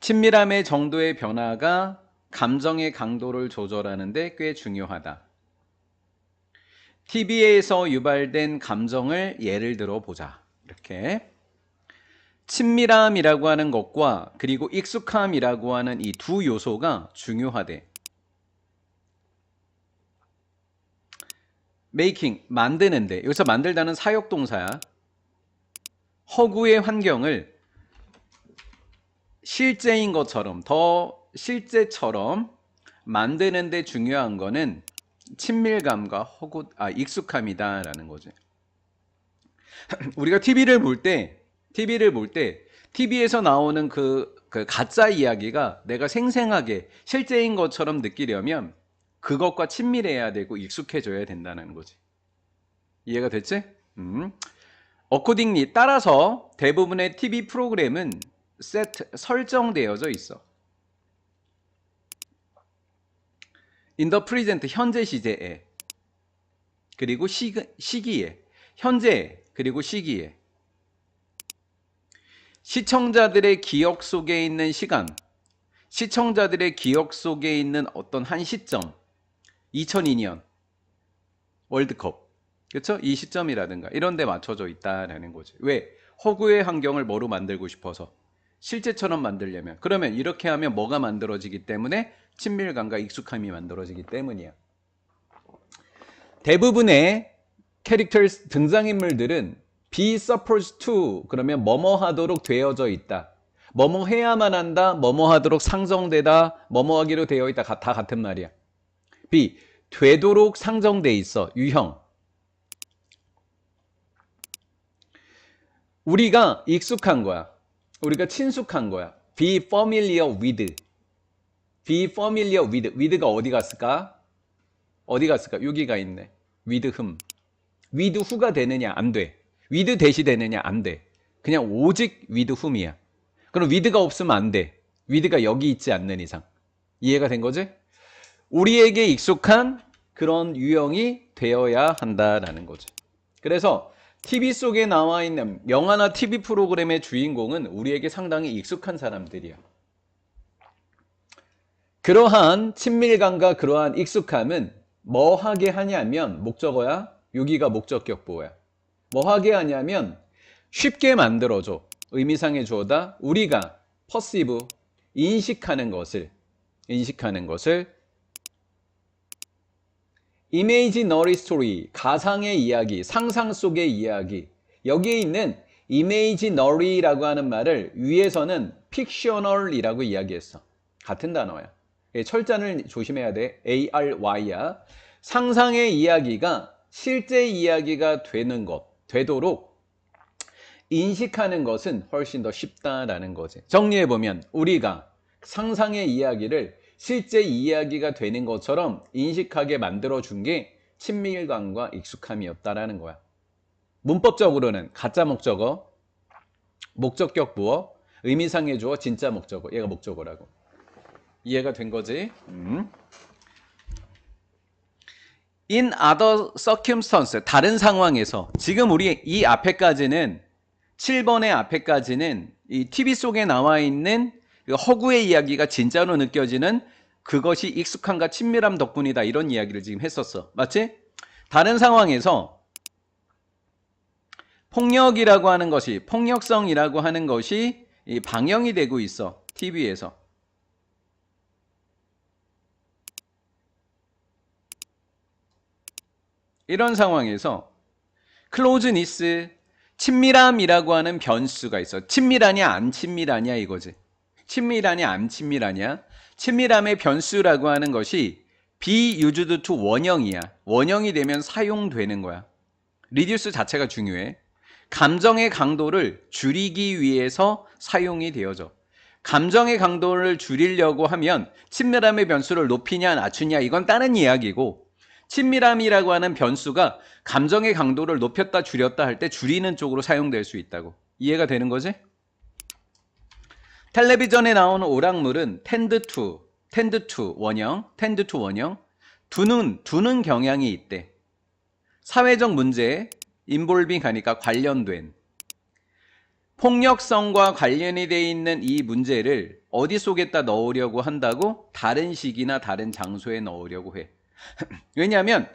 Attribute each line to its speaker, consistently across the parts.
Speaker 1: 친밀함의 정도의 변화가 감정의 강도를 조절하는 데 꽤 중요하다. TV에서 유발된 감정을 예를 들어 보자. 이렇게 친밀함이라고 하는 것과 그리고 익숙함이라고 하는 이 두 요소가 중요하대. making, 만드는데, 여기서 만들다는 사역동사야. 허구의 환경을 실제인 것처럼, 더 실제처럼 만드는데 중요한 거는 친밀감과 익숙함이다라는 거지. 우리가 TV를 볼 때, TV에서 나오는 그 가짜 이야기가 내가 생생하게 실제인 것처럼 느끼려면 그것과 친밀해야 되고 익숙해져야 된다는 거지. 이해가 됐지? accordingly, 따라서 대부분의 TV 프로그램은 설정되어져 있어. in the present, 현재 시제에, 그리고 시기에, 현재 그리고 시기에, 시청자들의 기억 속에 있는 시간, 시청자들의 기억 속에 있는 어떤 한 시점, 2002년 월드컵, 그렇죠? 이 시점이라든가 이런 데 맞춰져 있다라는 거지. 왜? 허구의 환경을 뭐로 만들고 싶어서, 실제처럼 만들려면. 그러면 이렇게 하면 뭐가 만들어지기 때문에? 친밀감과 익숙함이 만들어지기 때문이야. 대부분의 캐릭터스, 등장인물들은 be supposed to, 그러면 뭐뭐 하도록 되어져 있다, 뭐뭐 해야만 한다, 뭐뭐 하도록 상정되다, 뭐뭐 하기로 되어 있다, 다 같은 말이야. be, 되도록 상정돼 있어. 유형. 우리가 익숙한 거야. 우리가 친숙한 거야. be familiar with. be familiar with. with가 어디 갔을까? 어디 갔을까? 여기가 있네. with whom. with who가 되느냐? 안 돼. with 대시 되느냐? 안 돼. 그냥 오직 with whom이야. 그럼 with가 없으면 안 돼. with가 여기 있지 않는 이상. 이해가 된 거지? 우리에게 익숙한 그런 유형이 되어야 한다라는 거지. 그래서 TV 속에 나와 있는 영화나 TV 프로그램의 주인공은 우리에게 상당히 익숙한 사람들이야. 그러한 친밀감과 그러한 익숙함은 뭐 하게 하냐면, 목적어야. 여기가 목적격 보호야. 뭐 하게 하냐면 쉽게 만들어줘. 의미상의 주어다. 우리가 perceive, 인식하는 것을 imaginary story, 가상의 이야기, 상상 속의 이야기. 여기에 있는 imaginary라고 하는 말을 위에서는 fictional이라고 이야기했어. 같은 단어야. 철자를 조심해야 돼. ARY야. 상상의 이야기가 실제 이야기가 되도록 인식하는 것은 훨씬 더 쉽다라는 거지. 정리해보면 우리가 상상의 이야기를 실제 이야기가 되는 것처럼 인식하게 만들어준 게 친밀감과 익숙함이었다라는 거야. 문법적으로는 가짜 목적어, 목적격 부어, 의미상의 주어, 진짜 목적어. 얘가 목적어라고. 이해가 된 거지? In other circumstances, 다른 상황에서. 지금 우리 이 앞에까지는, 7번의 앞에까지는 이 TV 속에 나와 있는 허구의 이야기가 진짜로 느껴지는 그것이 익숙함과 친밀함 덕분이다, 이런 이야기를 지금 했었어. 맞지? 다른 상황에서 폭력이라고 하는 것이, 폭력성이라고 하는 것이 방영이 되고 있어. TV에서. 이런 상황에서 클로즈니스, 친밀함이라고 하는 변수가 있어. 친밀하냐 안 친밀하냐 이거지. 친밀하냐 안 친밀하냐. 친밀함의 변수라고 하는 것이 be used to 원형이야. 원형이 되면 사용되는 거야. reduce 자체가 중요해. 감정의 강도를 줄이기 위해서 사용이 되어져. 감정의 강도를 줄이려고 하면 친밀함의 변수를 높이냐 낮추냐 이건 다른 이야기고, 친밀함이라고 하는 변수가 감정의 강도를 높였다 줄였다 할 때 줄이는 쪽으로 사용될 수 있다고. 이해가 되는 거지? 텔레비전에 나오는 오락물은 tend to 원형, 두는 경향이 있대. 사회적 문제에 involving 하니까 관련된. 폭력성과 관련이 돼 있는 이 문제를 어디 속에다 넣으려고 한다고? 다른 시기나 다른 장소에 넣으려고 해. 왜냐하면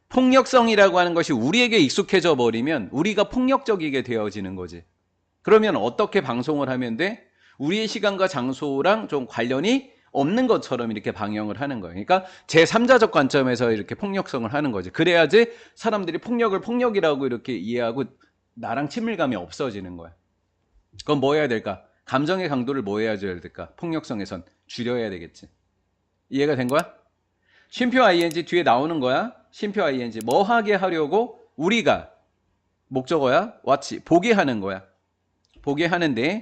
Speaker 1: 폭력성이라고 하는 것이 우리에게 익숙해져 버리면 우리가 폭력적이게 되어지는 거지. 그러면 어떻게 방송을 하면 돼? 우리의 시간과 장소랑 좀 관련이 없는 것처럼 이렇게 방영을 하는 거예요. 그러니까 제3자적 관점에서 이렇게 폭력성을 하는 거지. 그래야지 사람들이 폭력을 폭력이라고 이렇게 이해하고 나랑 친밀감이 없어지는 거야. 그럼 뭐 해야 될까? 감정의 강도를 뭐 해야 될까? 폭력성에선 줄여야 되겠지. 이해가 된 거야? 쉼표 ing 뒤에 나오는 거야. 쉼표 ing 뭐 하게 하려고? 우리가 목적어야. watch 보게 하는 거야. 보게 하는데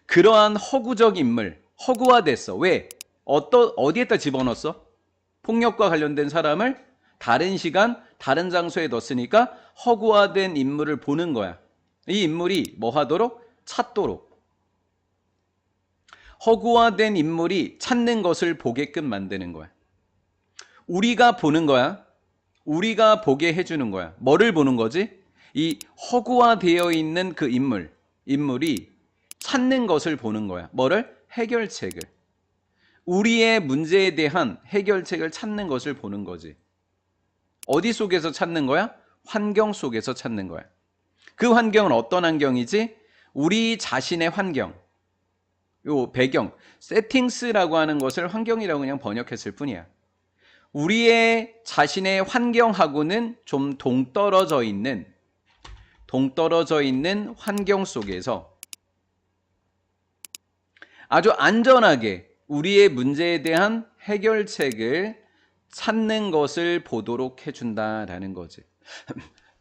Speaker 1: 그러한 허구적 인물 허구화됐어. 왜? 어디에다 집어넣었어? 폭력과 관련된 사람을 다른 시간 다른 장소에 넣었으니까 허구화된 인물을 보는 거야. 이 인물이 뭐 하도록? 찾도록. 허구화된 인물이 찾는 것을 보게끔 만드는 거야. 우리가 보는 거야. 우리가 보게 해주는 거야. 뭐를 보는 거지? 이 허구화되어 있는 그 인물이 찾는 것을 보는 거야. 뭐를? 해결책을. 우리의 문제에 대한 해결책을 찾는 것을 보는 거지. 어디 속에서 찾는 거야? 환경 속에서 찾는 거야. 그 환경은 어떤 환경이지? 우리 자신의 환경. 요 배경, 세팅스라고 하는 것을 환경이라고 그냥 번역했을 뿐이야. 우리의 자신의 환경하고는 좀 동떨어져 있는 환경 속에서 아주 안전하게 우리의 문제에 대한 해결책을 찾는 것을 보도록 해준다라는 거지.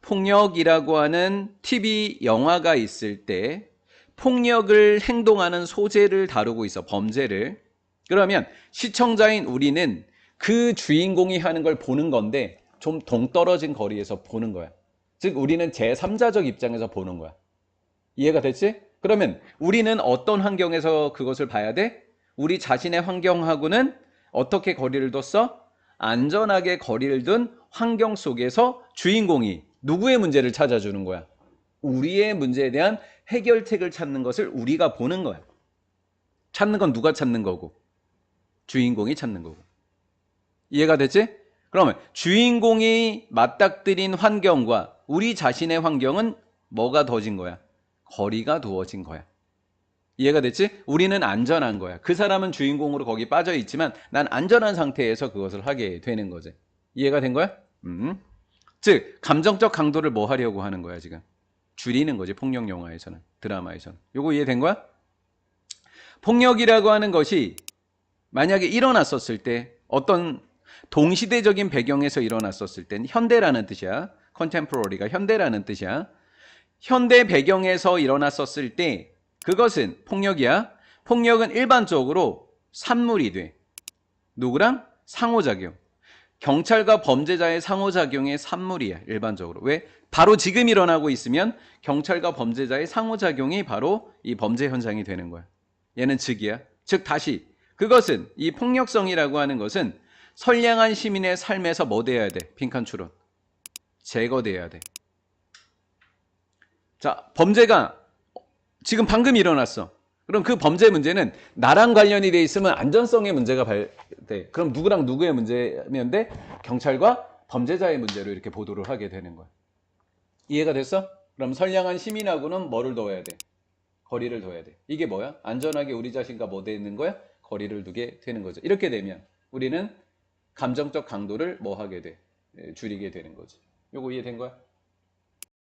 Speaker 1: 폭력이라고 하는 TV 영화가 있을 때 폭력을 행동하는 소재를 다루고 있어, 범죄를. 그러면 시청자인 우리는 그 주인공이 하는 걸 보는 건데 좀 동떨어진 거리에서 보는 거야. 즉 우리는 제3자적 입장에서 보는 거야. 이해가 됐지? 그러면 우리는 어떤 환경에서 그것을 봐야 돼? 우리 자신의 환경하고는 어떻게 거리를 뒀어? 안전하게 거리를 둔 환경 속에서 주인공이 누구의 문제를 찾아주는 거야? 우리의 문제에 대한 해결책을 찾는 것을 우리가 보는 거야. 찾는 건 누가 찾는 거고? 주인공이 찾는 거고. 이해가 됐지? 그러면 주인공이 맞닥뜨린 환경과 우리 자신의 환경은 뭐가 더진 거야? 거리가 두어진 거야. 이해가 됐지? 우리는 안전한 거야. 그 사람은 주인공으로 거기 빠져 있지만 난 안전한 상태에서 그것을 하게 되는 거지. 이해가 된 거야? 즉 감정적 강도를 뭐 하려고 하는 거야 지금? 줄이는 거지. 폭력 영화에서는, 드라마에서는. 요거 이해된 거야? 폭력이라고 하는 것이 만약에 일어났었을 때 어떤 동시대적인 배경에서 일어났었을 땐 현대라는 뜻이야. contemporary가 현대라는 뜻이야. 현대 배경에서 일어났었을 때 그것은 폭력이야. 폭력은 일반적으로 산물이 돼. 누구랑? 상호작용. 경찰과 범죄자의 상호작용의 산물이야. 일반적으로. 왜? 바로 지금 일어나고 있으면 경찰과 범죄자의 상호작용이 바로 이 범죄 현장이 되는 거야. 얘는 즉이야. 즉 다시 그것은 이 폭력성이라고 하는 것은 선량한 시민의 삶에서 뭐 돼야 돼? 빈칸 추론. 제거돼야 돼. 자, 범죄가 지금 방금 일어났어. 그럼 그 범죄 문제는 나랑 관련이 돼 있으면 안전성의 문제가 발돼. 그럼 누구랑 누구의 문제면 돼? 경찰과 범죄자의 문제로 이렇게 보도를 하게 되는 거야. 이해가 됐어? 그럼 선량한 시민하고는 뭐를 둬야 돼? 거리를 둬야 돼. 이게 뭐야? 안전하게 우리 자신과 뭐 되는 거야? 거리를 두게 되는 거죠. 이렇게 되면 우리는 감정적 강도를 뭐 하게 돼? 줄이게 되는 거지. 요거 이해된 거야?